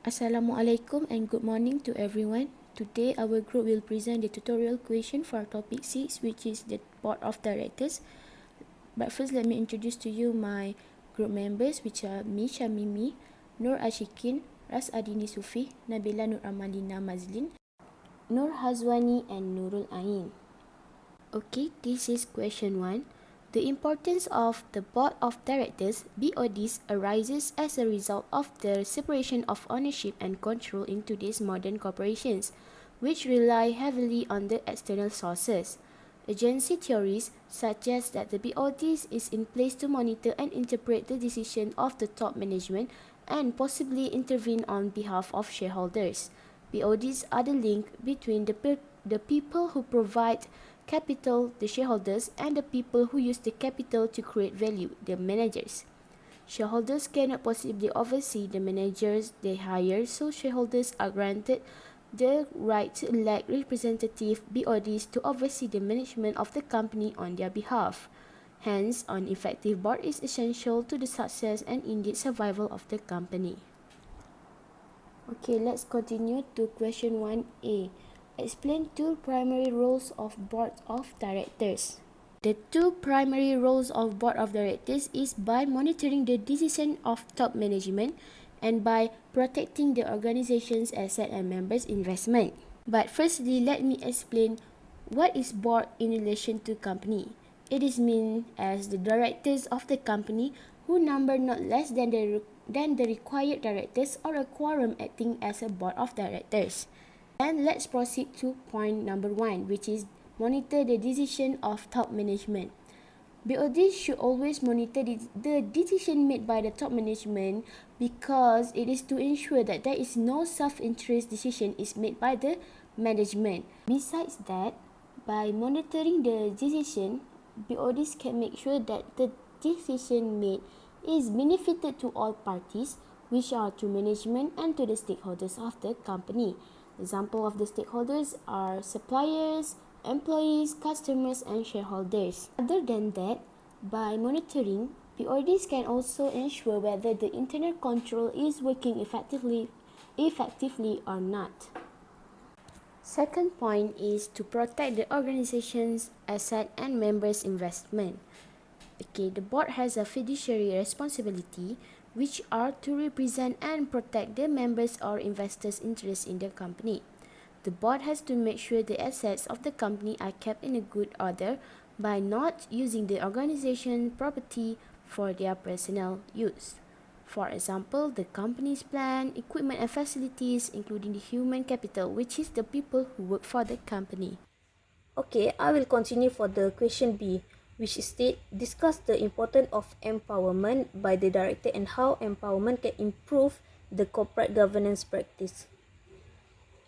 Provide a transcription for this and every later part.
Assalamualaikum and good morning to everyone. Today our group will present the tutorial question for topic 6, which is the board of directors. But first let me introduce to you my group members, which are Misha Mimi, Nur Ashikin, Ras Adini Sufi, Nabila Nur Amalina Mazlin, Nur Hazwani and Nurul Ain. Okay, this is question 1. The importance of the Board of Directors (BODs) arises as a result of the separation of ownership and control in today's modern corporations, which rely heavily on the external sources. Agency theories suggest that the BODs is in place to monitor and interpret the decision of the top management and possibly intervene on behalf of shareholders. BODs are the link between the people who provide capital, the shareholders, and the people who use the capital to create value, the managers. Shareholders cannot possibly oversee the managers they hire, so shareholders are granted the right to elect representative BODs to oversee the management of the company on their behalf. Hence, an effective board is essential to the success and indeed survival of the company. Okay, let's continue to question 1A. Explain two primary roles of board of directors. The two primary roles of board of directors is by monitoring the decision of top management and by protecting the organization's asset and members' investment. But firstly, let me explain what is board in relation to company. It is meant as the directors of the company who number not less than the required directors or a quorum acting as a board of directors. And let's proceed to point number 1, which is monitor the decision of top management. BODs should always monitor the decision made by the top management because it is to ensure that there is no self-interest decision is made by the management. Besides that, by monitoring the decision, BODs can make sure that the decision made is benefited to all parties, which are to management and to the stakeholders of the company. Example of the stakeholders are suppliers, employees, customers, and shareholders. Other than that, by monitoring, BODs can also ensure whether the internal control is working effectively or not. Second point is to protect the organization's asset and members' investment. Okay, the board has a fiduciary responsibility, which are to represent and protect the members' or investors' interests in the company. The board has to make sure the assets of the company are kept in a good order by not using the organization property for their personal use. For example, the company's plant, equipment and facilities, including the human capital, which is the people who work for the company. Okay, I will continue for the question B, which state discuss the importance of empowerment by the director and how empowerment can improve the corporate governance practice.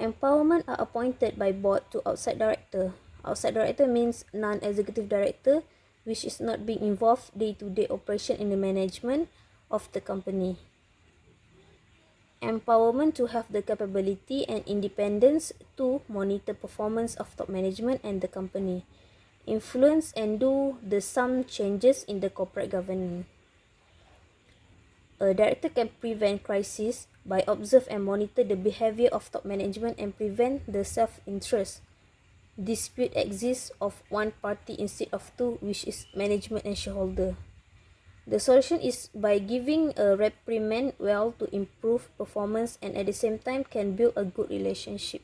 Empowerment are appointed by board to outside director. Outside director means non-executive director, which is not being involved day-to-day operation in the management of the company. Empowerment to have the capability and independence to monitor performance of top management and the company, influence and do some changes in the corporate governance. A director can prevent crisis by observe and monitor the behavior of top management and prevent the self-interest. Dispute exists of one party instead of two, which is management and shareholder. The solution is by giving a reprimand well to improve performance and at the same time can build a good relationship.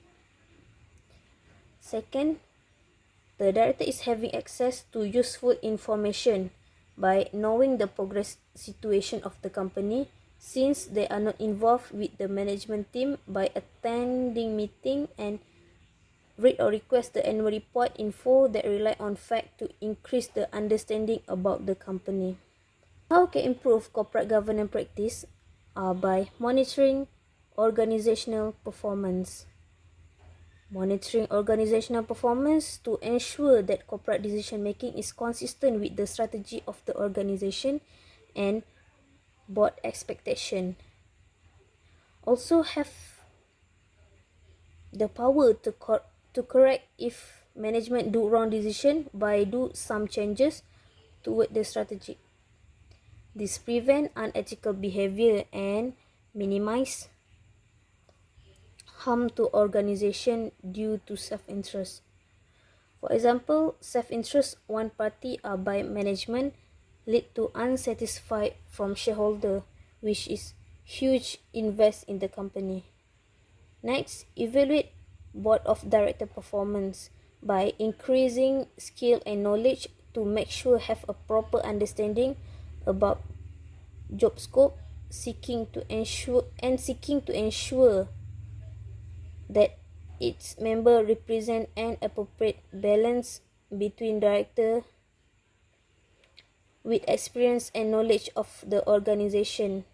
Second, the director is having access to useful information by knowing the progress situation of the company since they are not involved with the management team by attending meeting and read or request the annual report info that rely on fact to increase the understanding about the company. How can improve corporate governance practice? By monitoring organizational performance. Monitoring organizational performance to ensure that corporate decision making is consistent with the strategy of the organization and board expectation. Also have the power to correct if management do wrong decision by do some changes toward the strategy. This prevent unethical behavior and minimize harm to organization due to self-interest. For example, self-interest one party or by management lead to unsatisfied from shareholder, which is huge invest in the company. Next, evaluate board of director performance by increasing skill and knowledge to make sure have a proper understanding about job scope, seeking to ensure that its member represent an appropriate balance between director with experience and knowledge of the organization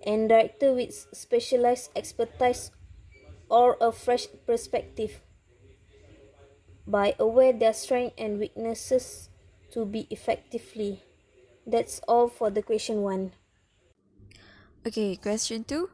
and director with specialized expertise or a fresh perspective by aware their strengths and weaknesses to be effectively. That's all for the question 1. Okay, question 2.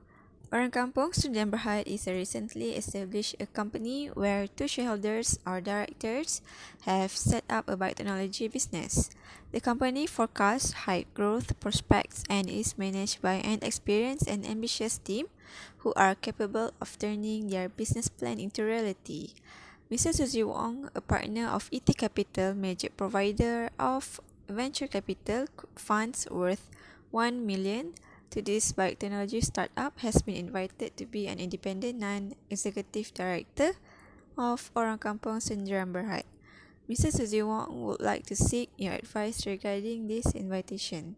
Orang Kampung Sundian Berhad is a recently established a company where two shareholders or directors have set up a biotechnology business. The company forecasts high growth prospects and is managed by an experienced and ambitious team who are capable of turning their business plan into reality. Mr. Suzy Wong, a partner of ET Capital, major provider of venture capital funds worth 1 million to this biotechnology startup, has been invited to be an independent non-executive director of Orang Kampung Sundian Berhad. Mr. Suzy Wong would like to seek your advice regarding this invitation.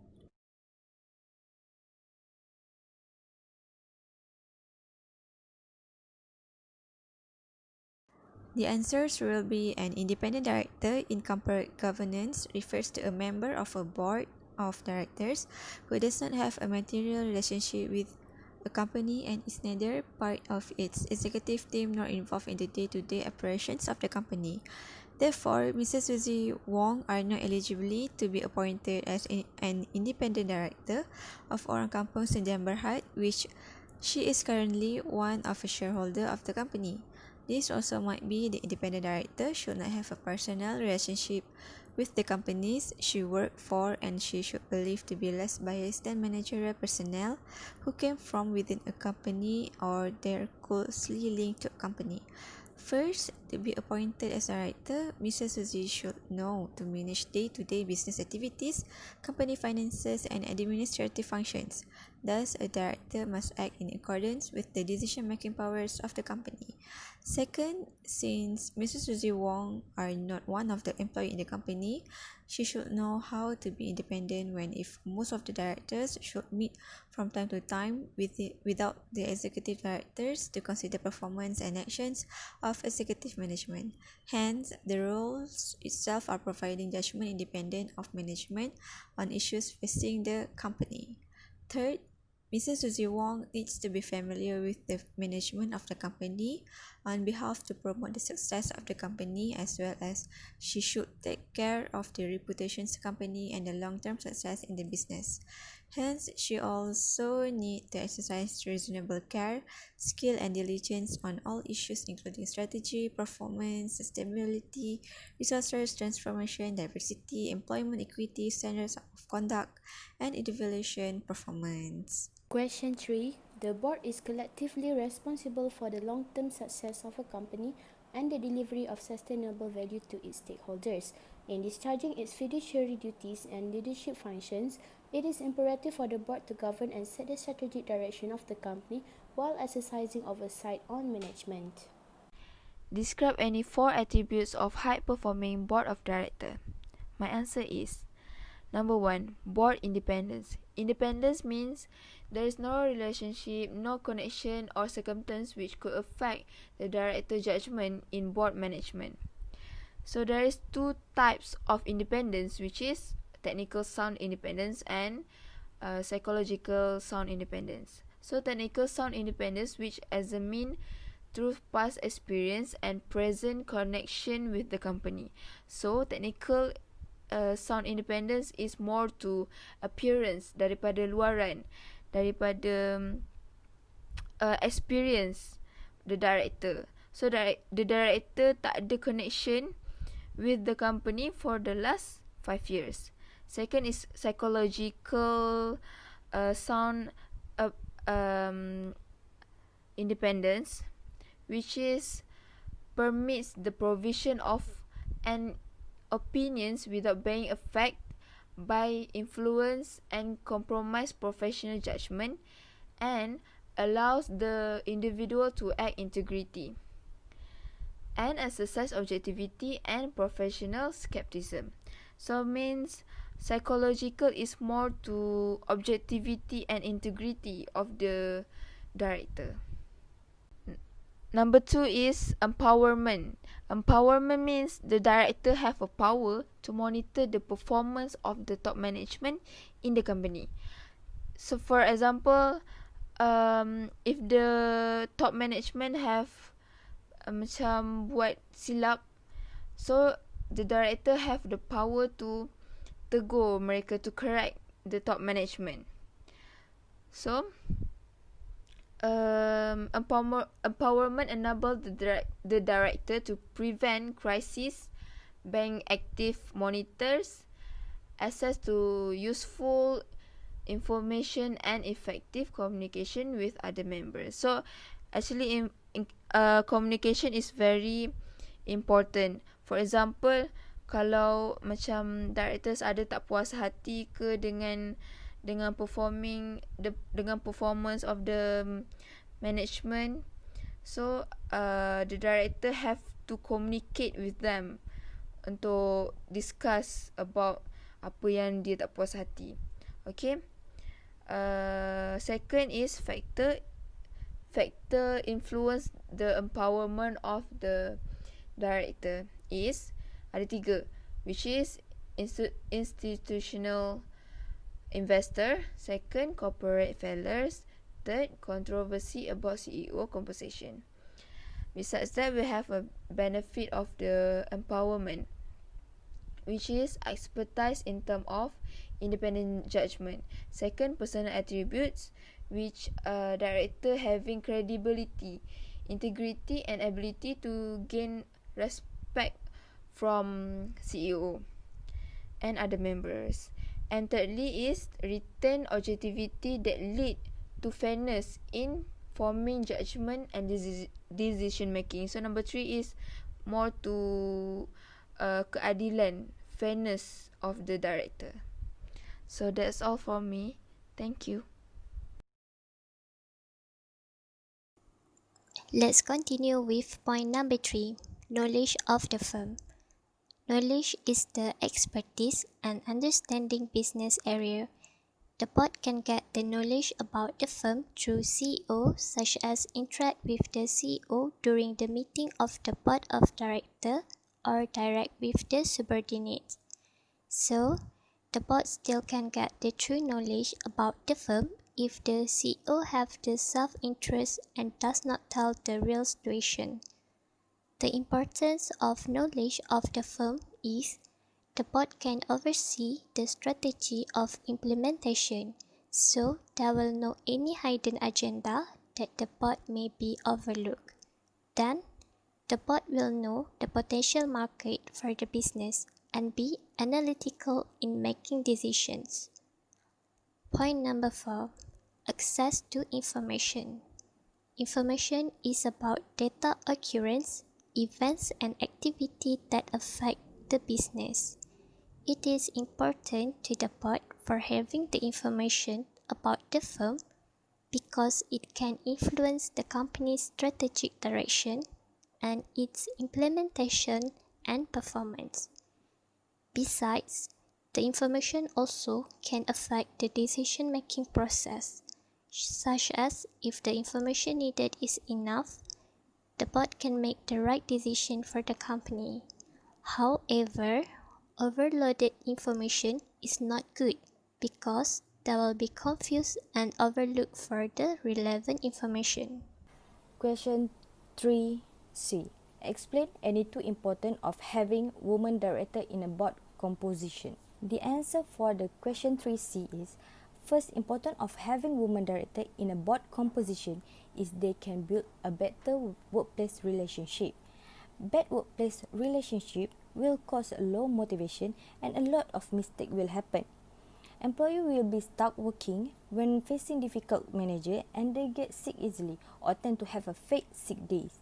The answers will be an independent director. In corporate governance refers to a member of a board of directors who does not have a material relationship with a company and is neither part of its executive team nor involved in the day-to-day operations of the company. Therefore, Mrs. Suzy Wong are not eligible to be appointed as an independent director of Orang Kampung Sundian Berhad, which she is currently one of a shareholder of the company. This also might be the independent director should not have a personal relationship with the companies she worked for, and she should believed to be less biased than managerial personnel who came from within a company or they're closely linked to a company. First, to be appointed as a director, Mrs. Suzy should know to manage day-to-day business activities, company finances, and administrative functions. Thus, a director must act in accordance with the decision-making powers of the company. Second, since Mrs. Suzy Wong are not one of the employees in the company, she should know how to be independent when if most of the directors should meet from time to time without the executive directors to consider performance and actions of executive management. Hence, the roles itself are providing judgment independent of management on issues facing the company. Third, Mrs. Suzy Wong needs to be familiar with the management of the company on behalf to promote the success of the company, as well as she should take care of the reputation of the company and the long-term success in the business. Hence, she also needs to exercise reasonable care, skill, and diligence on all issues including strategy, performance, sustainability, resources transformation, diversity, employment equity, standards of conduct, and evaluation performance. Question 3. The board is collectively responsible for the long-term success of a company and the delivery of sustainable value to its stakeholders. In discharging its fiduciary duties and leadership functions, it is imperative for the board to govern and set the strategic direction of the company while exercising oversight on management. Describe any 4 attributes of high-performing board of director. My answer is number 1, board independence. Independence means there is no relationship, no connection or circumstance which could affect the director judgment in board management. So there is 2 types of independence, which is technical sound independence and psychological sound independence. So technical sound independence, which examine through past experience and present connection with the company. So technical sound independence is more to appearance daripada luaran, daripada experience the director. So the director tak ada connection with the company for the last 5 years. Second is psychological sound independence, which is permits the provision of an opinions without being affected by influence and compromise professional judgment, and allows the individual to act integrity and exercise objectivity and professional skepticism. So means psychological is more to objectivity and integrity of the director. Number 2 is empowerment. Empowerment means the director have a power to monitor the performance of the top management in the company. So for example, if the top management have macam buat silap, so the director have the power to tegur mereka, to correct the top management. So empowerment enable the director to prevent crisis, bank active monitors, access to useful information and effective communication with other members. So actually communication is very important. For example, kalau macam directors ada tak puas hati ke dengan dengan performance of the management, so the director have to communicate with them untuk discuss about apa yang dia tak puas hati. Okay. Second is factor influence the empowerment of the director is ada 3, which is institutional investor, second corporate failures, third controversy about CEO compensation. Besides that, we have a benefit of the empowerment, which is expertise in terms of independent judgment. Second, personal attributes, which director having credibility, integrity and ability to gain respect from CEO and other members. And thirdly is retain objectivity that lead to fairness in forming judgment and decision making. So number 3 is more to keadilan, fairness of the director. So that's all from me. Thank you. Let's continue with point number 3, knowledge of the firm. Knowledge is the expertise and understanding business area. The board can get the knowledge about the firm through CEO, such as interact with the CEO during the meeting of the board of directors or direct with the subordinates. So, the board still can get the true knowledge about the firm if the CEO have the self-interest and does not tell the real situation. The importance of knowledge of the firm is the board can oversee the strategy of implementation, so there will know any hidden agenda that the board may be overlooked. Then, the board will know the potential market for the business and be analytical in making decisions. Point number 4, access to information. Information is about data occurrence, events and activity that affect the business. It is important to the board for having the information about the firm because it can influence the company's strategic direction and its implementation and performance. Besides, the information also can affect the decision-making process, such as if the information needed is enough, the board can make the right decision for the company. However, overloaded information is not good because they will be confused and overlook for the relevant information. Question 3C. Explain any two important of having woman director in a board composition. The answer for the question 3C is, first important of having woman director in a board composition is they can build a better workplace relationship. Bad workplace relationship will cause a low motivation and a lot of mistake will happen. Employee will be stuck working when facing difficult manager and they get sick easily or tend to have a fake sick days.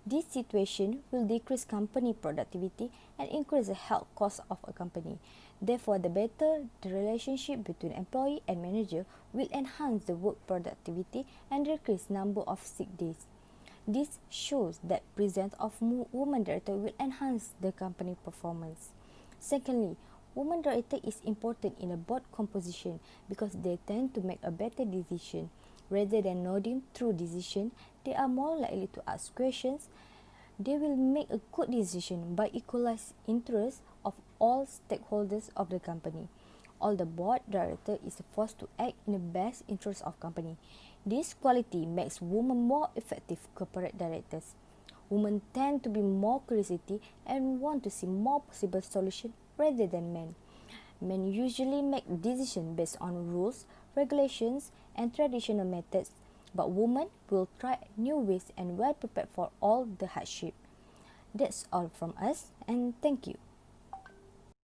This situation will decrease company productivity and increase the health cost of a company. Therefore, the better the relationship between employee and manager will enhance the work productivity and decrease number of sick days. This shows that presence of woman director will enhance the company performance. Secondly, woman director is important in a board composition because they tend to make a better decision. Rather than nodding through decision, they are more likely to ask questions. They will make a good decision by equalize interest of all stakeholders of the company. All the board director is forced to act in the best interest of company. This quality makes women more effective corporate directors. Women tend to be more curiosity and want to see more possible solutions rather than men. Men usually make decisions based on rules, regulations, and traditional methods, but women will try new ways and well prepared for all the hardship. That's all from us, and thank you.